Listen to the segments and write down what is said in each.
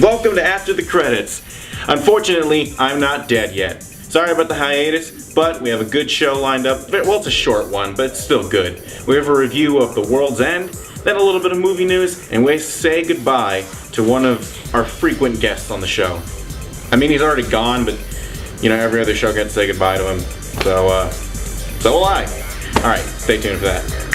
Welcome to After the Credits. Unfortunately, I'm not dead yet. Sorry about the hiatus, but we have a good show lined up. Well, it's a short one, but it's still good. We have a review of The World's End, then a little bit of movie news, and we say goodbye to one of our frequent guests on the show. I mean, he's already gone, but, you know, every other show gets to say goodbye to him. So will I. Alright, stay tuned for that.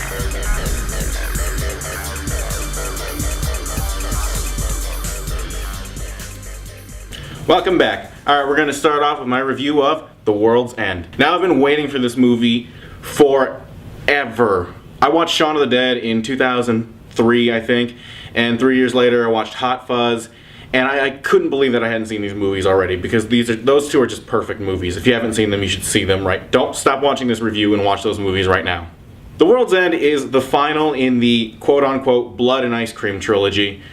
Welcome back. Alright, we're going to start off with my review of The World's End. Now, I've been waiting for this movie forever. I watched Shaun of the Dead in 2003, I think, and 3 years later I watched Hot Fuzz, and I couldn't believe that I hadn't seen these movies already, because those two are just perfect movies. If you haven't seen them, you should see them right. Don't stop watching this review and watch those movies right now. The World's End is the final in the quote-unquote Blood and Ice Cream trilogy,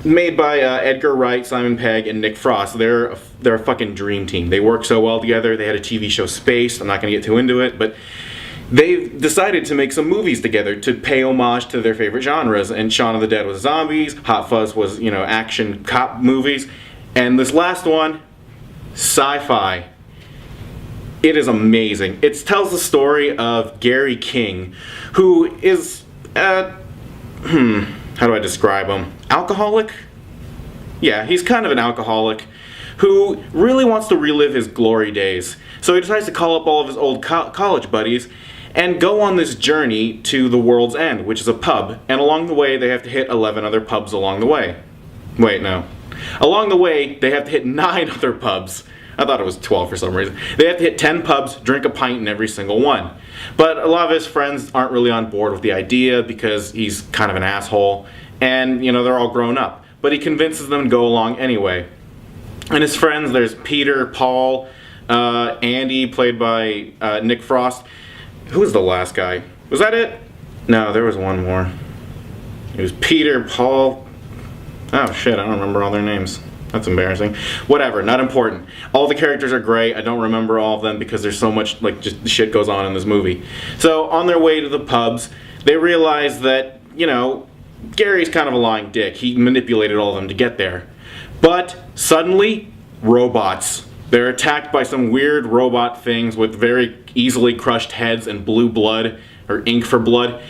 made by Edgar Wright, Simon Pegg, and Nick Frost. They're a fucking dream team. They work so well together. They had a TV show, Spaced. I'm not going to get too into it, but they decided to make some movies together to pay homage to their favorite genres. And Shaun of the Dead was zombies. Hot Fuzz was, you know, action cop movies. And this last one, sci-fi. It is amazing. It tells the story of Gary King, who is, how do I describe him? Alcoholic? Yeah, he's kind of an alcoholic who really wants to relive his glory days. So he decides to call up all of his old college buddies and go on this journey to the World's End, which is a pub. And along the way, they have to hit 11 other pubs along the way. Wait, no. Along the way, they have to hit 9 other pubs. I thought it was 12 for some reason. They have to hit 10 pubs, drink a pint in every single one. But a lot of his friends aren't really on board with the idea because he's kind of an asshole. And, you know, they're all grown up. But he convinces them to go along anyway. And his friends, there's Peter, Paul, Andy, played by Nick Frost. Who was the last guy? Was that it? No, there was one more. It was Peter, Paul. Oh shit, I don't remember all their names. That's embarrassing. Whatever, not important. All the characters are great. I don't remember all of them because there's so much, like, just shit goes on in this movie. So, on their way to the pubs, they realize that, you know, Gary's kind of a lying dick. He manipulated all of them to get there. But, suddenly, robots. They're attacked by some weird robot things with very easily crushed heads and blue blood, or ink for blood.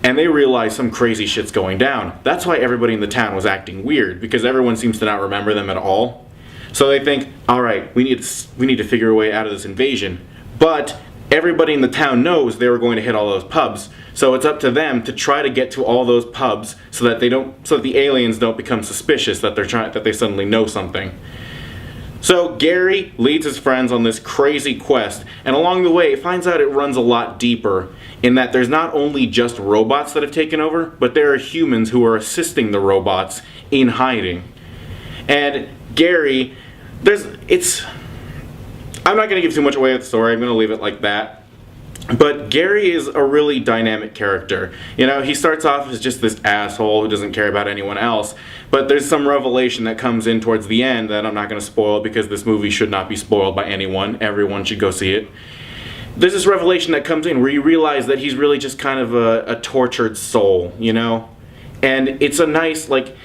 And they realize some crazy shit's going down. That's why everybody in the town was acting weird, because everyone seems to not remember them at all. So they think, alright, we need to figure a way out of this invasion. But everybody in the town knows they were going to hit all those pubs. So it's up to them to try to get to all those pubs so that the aliens don't become suspicious that they suddenly know something. So Gary leads his friends on this crazy quest, and along the way, it finds out it runs a lot deeper, in that there's not only just robots that have taken over, but there are humans who are assisting the robots in hiding. And Gary, I'm not going to give too much away of the story, I'm going to leave it like that. But Gary is a really dynamic character. You know, he starts off as just this asshole who doesn't care about anyone else, but there's some revelation that comes in towards the end that I'm not going to spoil because this movie should not be spoiled by anyone. Everyone should go see it. There's this revelation that comes in where you realize that he's really just kind of a tortured soul, you know? And it's a nice, like,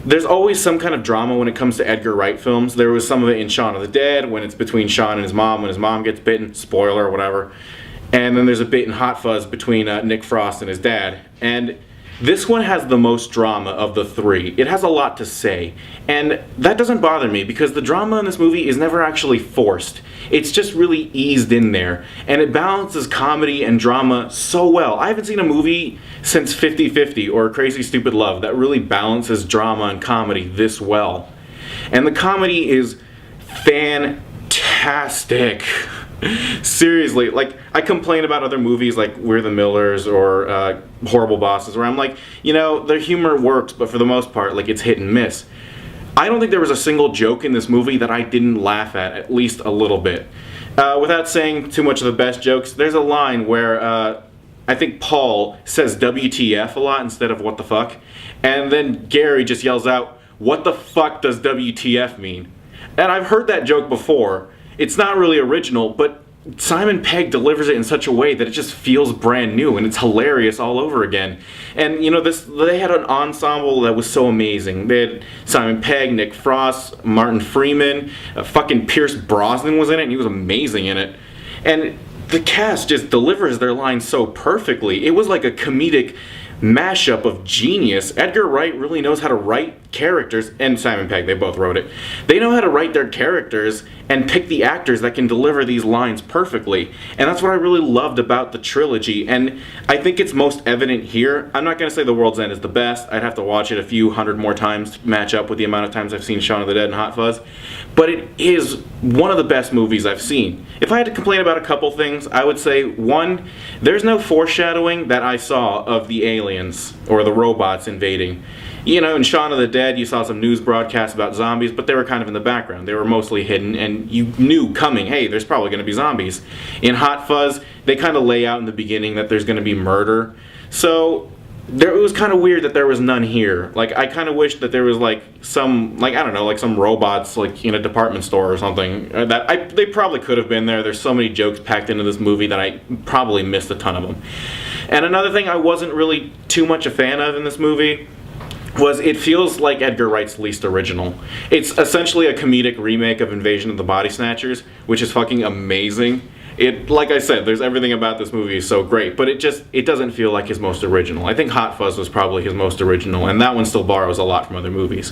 there's always some kind of drama when it comes to Edgar Wright films. There was some of it in Shaun of the Dead, when it's between Shaun and his mom, when his mom gets bitten, spoiler or whatever. And then there's a bit in Hot Fuzz between Nick Frost and his dad. And this one has the most drama of the three. It has a lot to say. And that doesn't bother me because the drama in this movie is never actually forced. It's just really eased in there. And it balances comedy and drama so well. I haven't seen a movie since 50-50 or Crazy Stupid Love that really balances drama and comedy this well. And the comedy is fantastic. Seriously, like, I complain about other movies like We're the Millers or Horrible Bosses, where I'm like, you know, their humor works, but for the most part, like, it's hit and miss. I don't think there was a single joke in this movie that I didn't laugh at least a little bit. Without saying too much of the best jokes, there's a line where I think Paul says WTF a lot instead of what the fuck, and then Gary just yells out, what the fuck does WTF mean? And I've heard that joke before. It's not really original, but Simon Pegg delivers it in such a way that it just feels brand new and it's hilarious all over again. And you know, they had an ensemble that was so amazing. They had Simon Pegg, Nick Frost, Martin Freeman, fucking Pierce Brosnan was in it, and he was amazing in it. And the cast just delivers their lines so perfectly. It was like a comedic mashup of genius. Edgar Wright really knows how to write characters, and Simon Pegg, they both wrote it. They know how to write their characters and pick the actors that can deliver these lines perfectly. And that's what I really loved about the trilogy, and I think it's most evident here. I'm not going to say The World's End is the best. I'd have to watch it a few hundred more times to match up with the amount of times I've seen Shaun of the Dead and Hot Fuzz. But it is one of the best movies I've seen. If I had to complain about a couple things, I would say, one, there's no foreshadowing that I saw of the aliens or the robots invading. You know, in Shaun of the Dead, you saw some news broadcasts about zombies, but they were kind of in the background. They were mostly hidden, and you knew coming, hey, there's probably going to be zombies. In Hot Fuzz, they kind of lay out in the beginning that there's going to be murder. So it was kind of weird that there was none here. Like, I kind of wish that there was like some, like, I don't know, like some robots like in a department store or something. They probably could have been there. There's so many jokes packed into this movie that I probably missed a ton of them. And another thing I wasn't really too much a fan of in this movie was it feels like Edgar Wright's least original. It's essentially a comedic remake of Invasion of the Body Snatchers, which is fucking amazing. It, like I said, there's everything about this movie is so great, but it doesn't feel like his most original. I think Hot Fuzz was probably his most original, and that one still borrows a lot from other movies.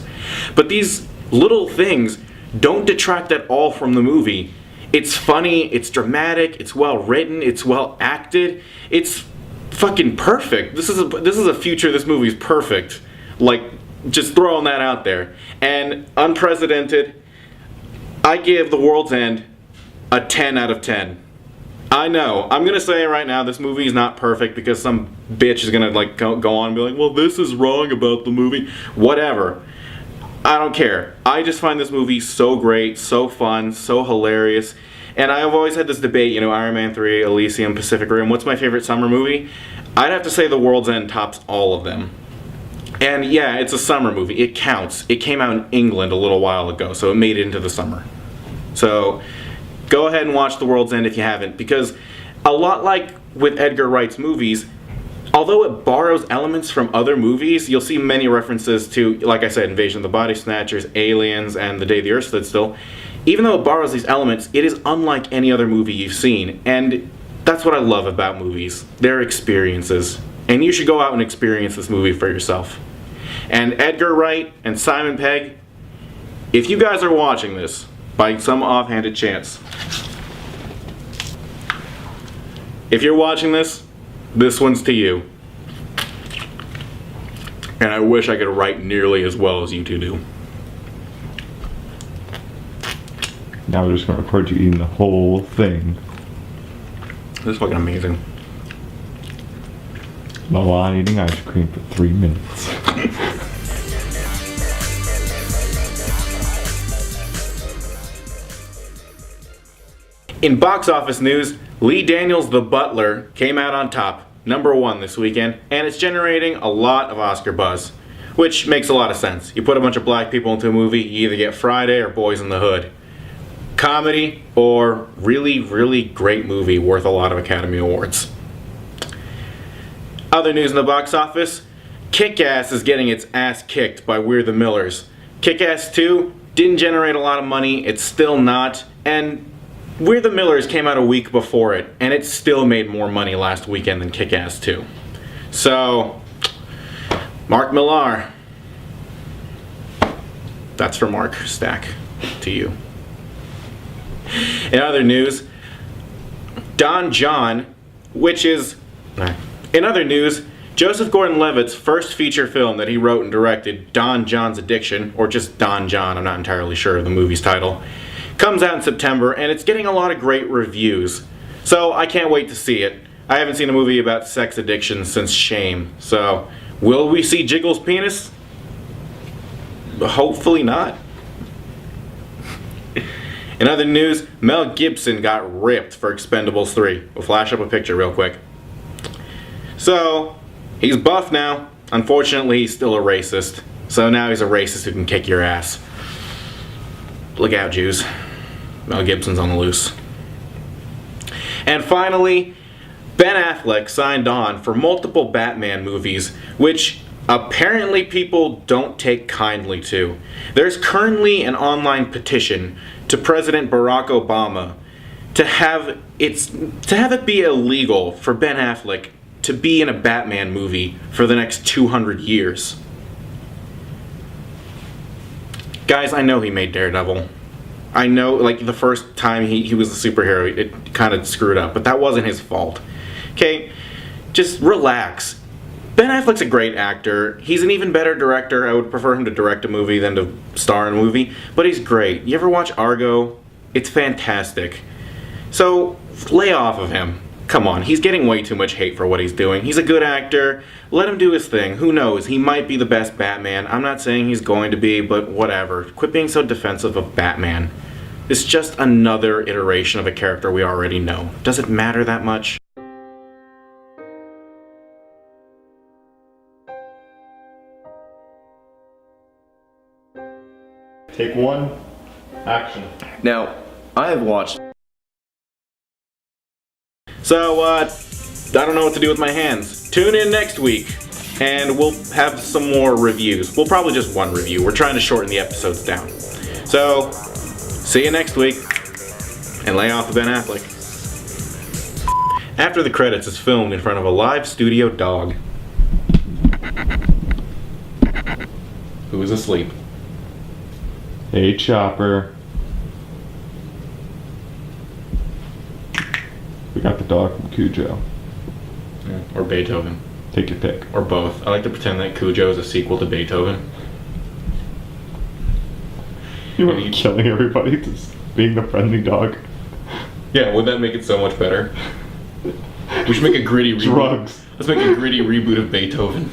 But these little things don't detract at all from the movie. It's funny, it's dramatic, it's well written, it's well acted, it's fucking perfect. This is a future, this movie's perfect. Like, just throwing that out there. And unprecedented, I give The World's End a 10 out of 10. I know, I'm gonna say right now, this movie is not perfect because some bitch is gonna like go on and be like, well, this is wrong about the movie. Whatever. I don't care. I just find this movie so great, so fun, so hilarious. And I've always had this debate, you know, Iron Man 3, Elysium, Pacific Rim, what's my favorite summer movie? I'd have to say The World's End tops all of them. And yeah, it's a summer movie. It counts. It came out in England a little while ago, so it made it into the summer. So go ahead and watch The World's End if you haven't, because a lot like with Edgar Wright's movies, although it borrows elements from other movies, you'll see many references to, like I said, Invasion of the Body Snatchers, Aliens, and The Day the Earth Stood Still. Even though it borrows these elements, it is unlike any other movie you've seen, and that's what I love about movies. They're experiences. And you should go out and experience this movie for yourself. And Edgar Wright and Simon Pegg, if you guys are watching this by some offhanded chance, if you're watching this, this one's to you. And I wish I could write nearly as well as you two do. Now we're just going to record you eating the whole thing. This is fucking amazing. Millan eating ice cream for 3 minutes. In box office news, Lee Daniels' The Butler came out on top, #1 this weekend, and it's generating a lot of Oscar buzz, which makes a lot of sense. You put a bunch of black people into a movie, you either get Friday or Boys in the Hood. Comedy or really, really great movie worth a lot of Academy Awards. Other news in the box office, Kick-Ass is getting its ass kicked by We're the Millers. Kick-Ass 2 didn't generate a lot of money, it's still not, and We're the Millers came out a week before it, and it still made more money last weekend than Kick-Ass 2. So, Mark Millar. That's for Mark Stack, to you. In other news, Don John, in other news, Joseph Gordon-Levitt's first feature film that he wrote and directed, Don John's Addiction, or just Don John, I'm not entirely sure of the movie's title, comes out in September, and it's getting a lot of great reviews. So I can't wait to see it. I haven't seen a movie about sex addiction since Shame. So, will we see Jiggles' penis? Hopefully not. In other news, Mel Gibson got ripped for Expendables 3. We'll flash up a picture real quick. So, he's buff now. Unfortunately, he's still a racist. So now he's a racist who can kick your ass. Look out, Jews. Mel Gibson's on the loose. And finally, Ben Affleck signed on for multiple Batman movies, which apparently people don't take kindly to. There's currently an online petition to President Barack Obama to have it be illegal for Ben Affleck to be in a Batman movie for the next 200 years. Guys, I know he made Daredevil. I know, like, the first time he was a superhero, it kind of screwed up, but that wasn't his fault. Okay? Just relax. Ben Affleck's a great actor. He's an even better director. I would prefer him to direct a movie than to star in a movie, but he's great. You ever watch Argo? It's fantastic. So, lay off of him. Come on, he's getting way too much hate for what he's doing. He's a good actor. Let him do his thing. Who knows? He might be the best Batman. I'm not saying he's going to be, but whatever. Quit being so defensive of Batman. It's just another iteration of a character we already know. Does it matter that much? Take one. Action. Now, I have watched. So, I don't know what to do with my hands. Tune in next week, and we'll have some more reviews. Well, probably just one review. We're trying to shorten the episodes down. So, see you next week, and lay off of Ben Affleck. After the Credits is filmed in front of a live studio dog who is asleep. Hey, Chopper. We got the dog from Cujo. Or Beethoven. Take your pick. Or both. I like to pretend that Cujo is a sequel to Beethoven. You were killing everybody, just being the friendly dog. Yeah, would that make it so much better? We should make a gritty reboot. Drugs. Let's make a gritty reboot of Beethoven.